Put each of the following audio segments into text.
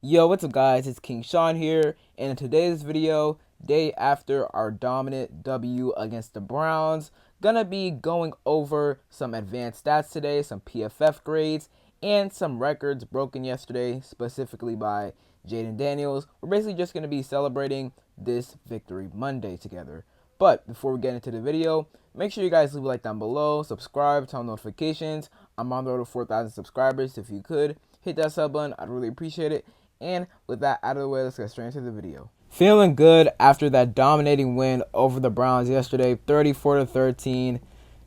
Yo, what's up guys, it's King Sean here, and in today's video, day after our dominant W against the Browns, gonna be going over some advanced stats today, some PFF grades, and some records broken yesterday, specifically by Jaden Daniels. We're basically just gonna be celebrating this victory Monday together. But before we get into the video, make sure you guys leave a like down below, subscribe, turn on notifications. I'm on the road to 4,000 subscribers. If you could, hit that sub button, I'd really appreciate it. And with that out of the way, let's get straight into the video. Feeling good after that dominating win over the Browns yesterday, 34-13.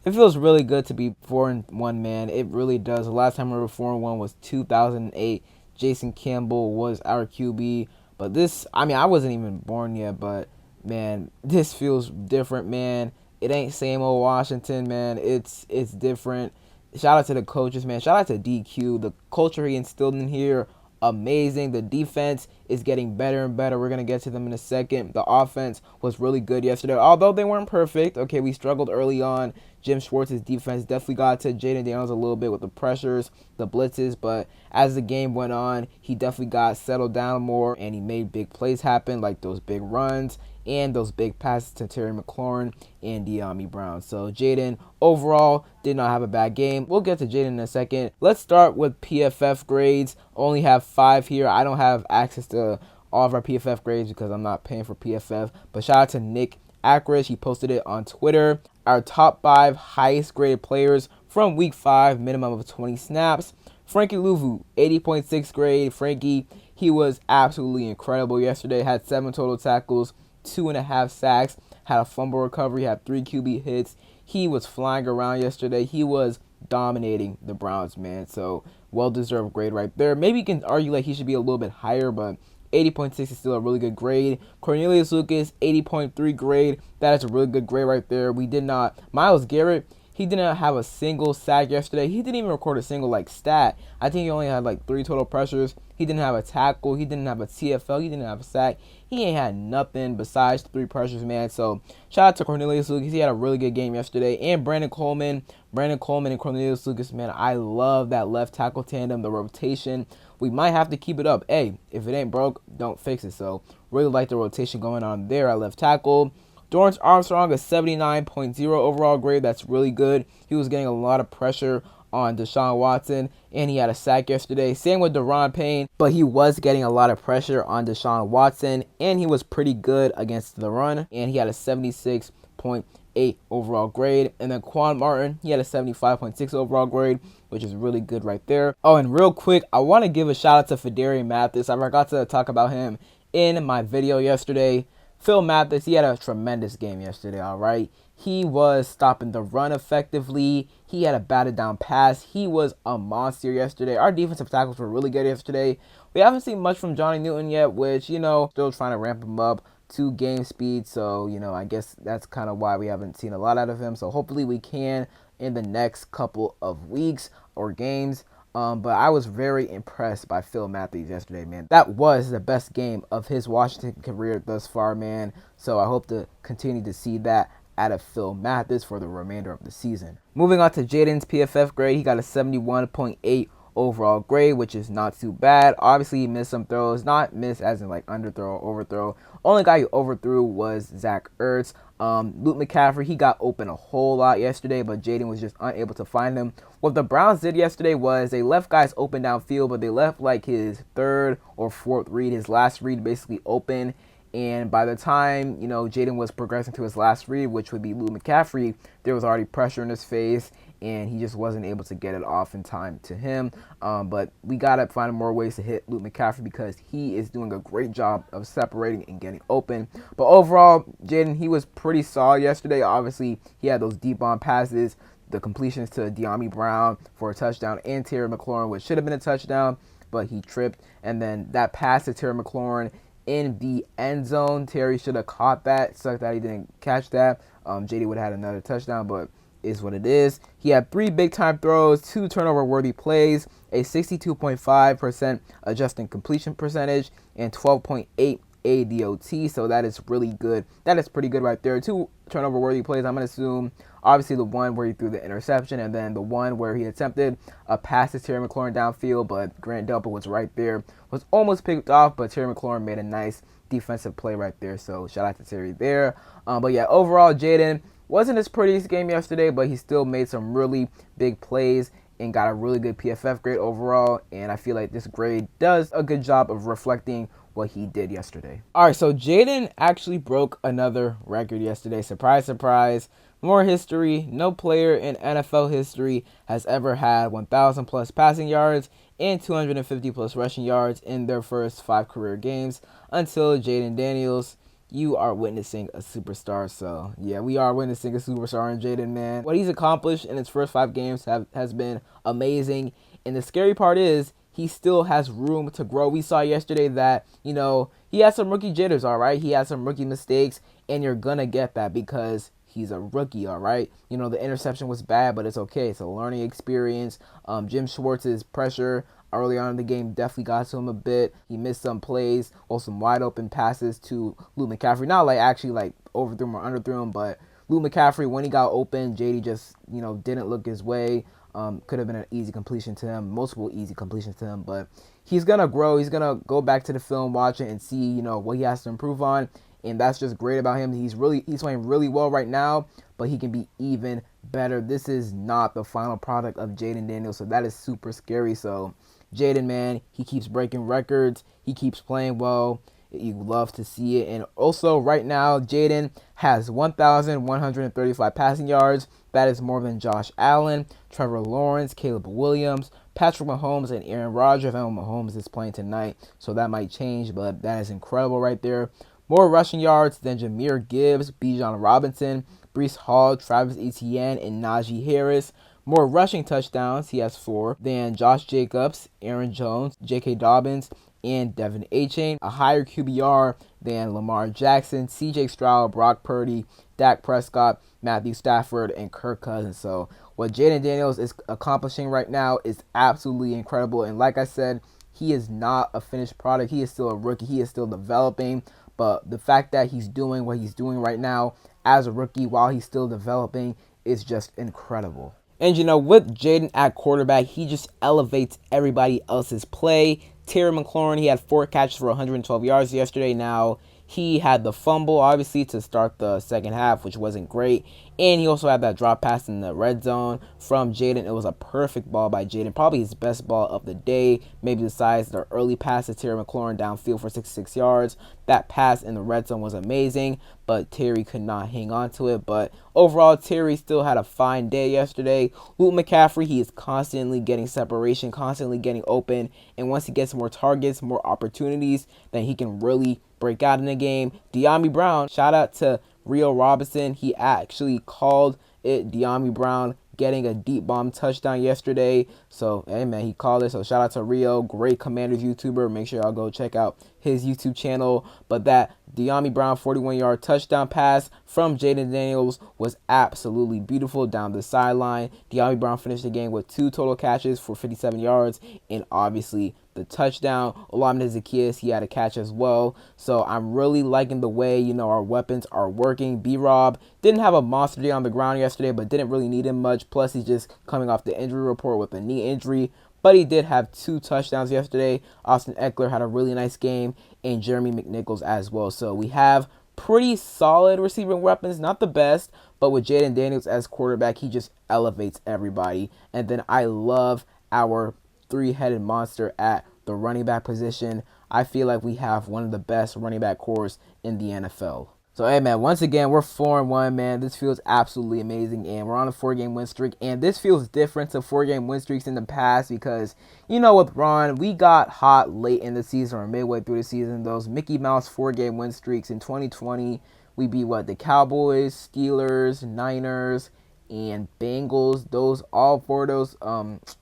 It feels really good to be 4-1, man. It really does. The last time we were 4-1 was 2008. Jason Campbell was our QB. But this, I wasn't even born yet, but man, this feels different, man. It ain't same old Washington, man. It's different. Shout out to the coaches, man. Shout out to DQ. The culture he instilled in here, amazing. The defense is getting better and better. We're going to get to them in a second. The offense was really good yesterday, although they weren't perfect. Okay, we struggled early on. Jim Schwartz's defense definitely got to Jaden Daniels a little bit with the pressures, the blitzes, but as the game went on, he definitely got settled down more, and he made big plays happen, like those big runs and those big passes to Terry McLaurin and De'Ami Brown. So Jaden overall did not have a bad game. We'll get to Jaden in a second. Let's start with PFF grades. Only have 5 here. I don't have access to all of our PFF grades because I'm not paying for PFF. But shout out to Nick Ackridge. He posted it on Twitter. Our top 5 highest graded players from week 5, minimum of 20 snaps. Frankie Louvu, 80.6 grade. Frankie, he was absolutely incredible yesterday. Had 7 total tackles, 2.5 sacks, had a fumble recovery, had 3 QB hits. He was flying around yesterday. He was dominating the Browns, man. So well-deserved grade right there. Maybe you can argue like he should be a little bit higher, but 80.6 is still a really good grade. Cornelius Lucas, 80.3 grade. That is a really good grade right there. We did not. Myles Garrett, he didn't have a single sack yesterday. He didn't even record a single stat. I think he only had 3 total pressures. He didn't have a tackle. He didn't have a TFL. He didn't have a sack. He ain't had nothing besides 3 pressures, man. So shout out to Cornelius Lucas. He had a really good game yesterday. And Brandon Coleman and Cornelius Lucas, man. I love that left tackle tandem, the rotation. We might have to keep it up. Hey, if it ain't broke, don't fix it. So really like the rotation going on there at left tackle. Dorrance Armstrong, a 79.0 overall grade. That's really good. He was getting a lot of pressure on Deshaun Watson, and he had a sack yesterday. Same with Deron Payne, but he was getting a lot of pressure on Deshaun Watson, and he was pretty good against the run, and he had a 76.8 overall grade. And then Quan Martin, he had a 75.6 overall grade, which is really good right there. Oh, and real quick, I want to give a shout out to Fedarian Mathis. I forgot to talk about him in my video yesterday. Phil Mathis, he had a tremendous game yesterday, all right? He was stopping the run effectively. He had a batted down pass. He was a monster yesterday. Our defensive tackles were really good yesterday. We haven't seen much from Johnny Newton yet, which, still trying to ramp him up to game speed. So, I guess that's kind of why we haven't seen a lot out of him. So hopefully we can in the next couple of weeks or games. But I was very impressed by Phil Matthews yesterday, man. That was the best game of his Washington career thus far, man. So I hope to continue to see that out of Phil Mathis for the remainder of the season. Moving on to Jaden's PFF grade, he got a 71.8 overall grade, which is not too bad. Obviously, he missed some throws, not missed as in underthrow or overthrow. Only guy who overthrew was Zach Ertz. Luke McCaffrey, he got open a whole lot yesterday, but Jaden was just unable to find him. What the Browns did yesterday was they left guys open downfield, but they left his 3rd or 4th read, his last read basically open. And by the time, Jaden was progressing to his last read, which would be Luke McCaffrey, there was already pressure in his face, and he just wasn't able to get it off in time to him. But we got to find more ways to hit Luke McCaffrey because he is doing a great job of separating and getting open. But overall, Jaden, he was pretty solid yesterday. Obviously, he had those deep bomb passes, the completions to De'Ami Brown for a touchdown, and Terry McLaurin, which should have been a touchdown, but he tripped. And then that pass to Terry McLaurin in the end zone, Terry should have caught that. Sucked that he didn't catch that. JD would have had another touchdown, but is what it is. He had 3 big-time throws, 2 turnover-worthy plays, a 62.5% adjusting completion percentage, and 12.8 ADOT. So that is really good. That is pretty good right there. 2 turnover worthy plays. I'm going to assume obviously the one where he threw the interception, and then the one where he attempted a pass to Terry McLaurin downfield, but Grant Delpit was right there. Was almost picked off, but Terry McLaurin made a nice defensive play right there. So shout out to Terry there. But yeah, overall, Jaden wasn't his prettiest game yesterday, but he still made some really big plays and got a really good PFF grade overall. And I feel like this grade does a good job of reflecting what he did yesterday. All right, so Jaden actually broke another record yesterday. Surprise, surprise. More history. No player in NFL history has ever had 1,000 plus passing yards and 250 plus rushing yards in their first 5 career games until Jaden Daniels. You are witnessing a superstar. So yeah, we are witnessing a superstar in Jaden, man. What he's accomplished in his first 5 games has been amazing. And the scary part is he still has room to grow. We saw yesterday that, he had some rookie jitters, all right? He had some rookie mistakes, and you're going to get that because he's a rookie, all right? The interception was bad, but it's okay. It's a learning experience. Jim Schwartz's pressure early on in the game definitely got to him a bit. He missed some plays or some wide open passes to Luke McCaffrey. Not actually overthrew him or underthrew him, but Luke McCaffrey, when he got open, JD just, didn't look his way. Could have been an easy completion to him, multiple easy completions to him, but he's going to grow. He's going to go back to the film, watch it, and see, what he has to improve on. And that's just great about him. He's playing really well right now, but he can be even better. This is not the final product of Jaden Daniels, so that is super scary. So Jaden, man, he keeps breaking records. He keeps playing well. You love to see it. And also right now, Jaden has 1,135 passing yards. That is more than Josh Allen, Trevor Lawrence, Caleb Williams, Patrick Mahomes, and Aaron Rodgers. I know Mahomes is playing tonight, so that might change, but that is incredible right there. More rushing yards than Jahmyr Gibbs, Bijan Robinson, Breece Hall, Travis Etienne, and Najee Harris. More rushing touchdowns, he has 4, than Josh Jacobs, Aaron Jones, J.K. Dobbins, and Devin Achane. A higher QBR than Lamar Jackson, C.J. Stroud, Brock Purdy, Dak Prescott, Matthew Stafford, and Kirk Cousins. So what Jaden Daniels is accomplishing right now is absolutely incredible. And like I said, he is not a finished product. He is still a rookie. He is still developing. But the fact that he's doing what he's doing right now as a rookie while he's still developing is just incredible. And with Jaden at quarterback, he just elevates everybody else's play. Terry McLaurin, he had 4 catches for 112 yards yesterday. Now, he had the fumble, obviously, to start the second half, which wasn't great. And he also had that drop pass in the red zone from Jaden. It was a perfect ball by Jaden, probably his best ball of the day, maybe besides the early pass to Terry McLaurin downfield for 66 yards. That pass in the red zone was amazing, but Terry could not hang on to it. But overall, Terry still had a fine day yesterday. Luke McCaffrey, he is constantly getting separation, constantly getting open. And once he gets more targets, more opportunities, then he can really break out in the game. De'Ami Brown, shout out to Rio Robinson. He actually called it. De'Ami Brown getting a deep bomb touchdown yesterday. So, hey, man, he called it. So, shout out to Rio. Great Commanders YouTuber. Make sure y'all go check out his YouTube channel. But that De'Ami Brown 41-yard touchdown pass from Jaden Daniels was absolutely beautiful down the sideline. De'Ami Brown finished the game with 2 total catches for 57 yards. And obviously, the touchdown. Olamide Zaccheaus, he had a catch as well. So I'm really liking the way, our weapons are working. B-Rob didn't have a monster day on the ground yesterday, but didn't really need him much. Plus, he's just coming off the injury report with a knee injury. But he did have 2 touchdowns yesterday. Austin Eckler had a really nice game, and Jeremy McNichols as well. So we have pretty solid receiving weapons. Not the best, but with Jaden Daniels as quarterback, he just elevates everybody. And then I love our 3-headed monster at the running back position. I feel like we have one of the best running back cores in the NFL. So, hey, man, once again, we're 4-1, man. This feels absolutely amazing, and we're on a 4-game win streak, and this feels different to 4-game win streaks in the past because, with Ron, we got hot late in the season or midway through the season. Those Mickey Mouse 4-game win streaks in 2020, we beat, the Cowboys, Steelers, Niners, and Bengals. All 4 of those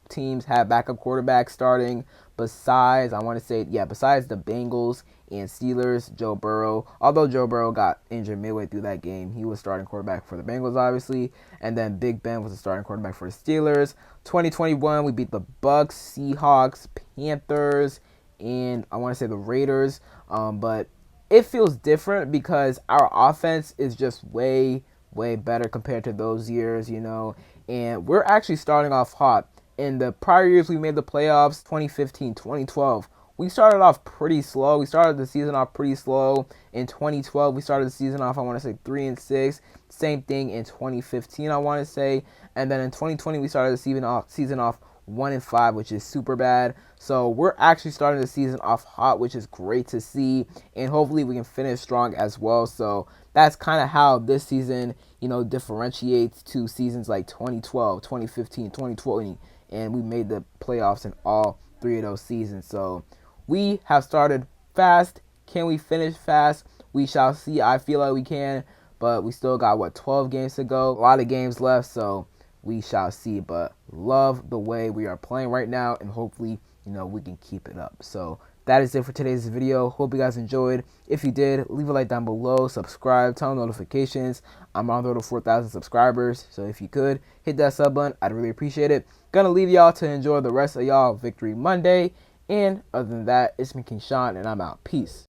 teams had backup quarterbacks starting besides the Bengals and Steelers, Joe Burrow. Although Joe Burrow got injured midway through that game, he was starting quarterback for the Bengals, obviously. And then Big Ben was the starting quarterback for the Steelers. 2021, we beat the Bucks, Seahawks, Panthers, and I want to say the Raiders. But it feels different because our offense is just way better compared to those years, and we're actually starting off hot. In the prior years we made the playoffs, 2015, 2012, we started off pretty slow. We started the season off pretty slow. In 2012, we started the season off, I want to say 3-6. Same thing in 2015, I want to say. And then in 2020, we started the season off 1-5, which is super bad. So we're actually starting the season off hot, which is great to see. And hopefully we can finish strong as well. So that's kind of how this season, differentiates to seasons like 2012, 2015, 2020. And we made the playoffs in all 3 of those seasons. So we have started fast. Can we finish fast? We shall see. I feel like we can, but we still got 12 games to go. A lot of games left, so we shall see. But love the way we are playing right now, and hopefully, we can keep it up. So that is it for today's video. Hope you guys enjoyed. If you did, leave a like down below, subscribe, turn on notifications. I'm on the road to 4,000 subscribers, so if you could hit that sub button, I'd really appreciate it. Gonna leave y'all to enjoy the rest of y'all Victory Monday. And other than that, it's me, King Sean, and I'm out. Peace.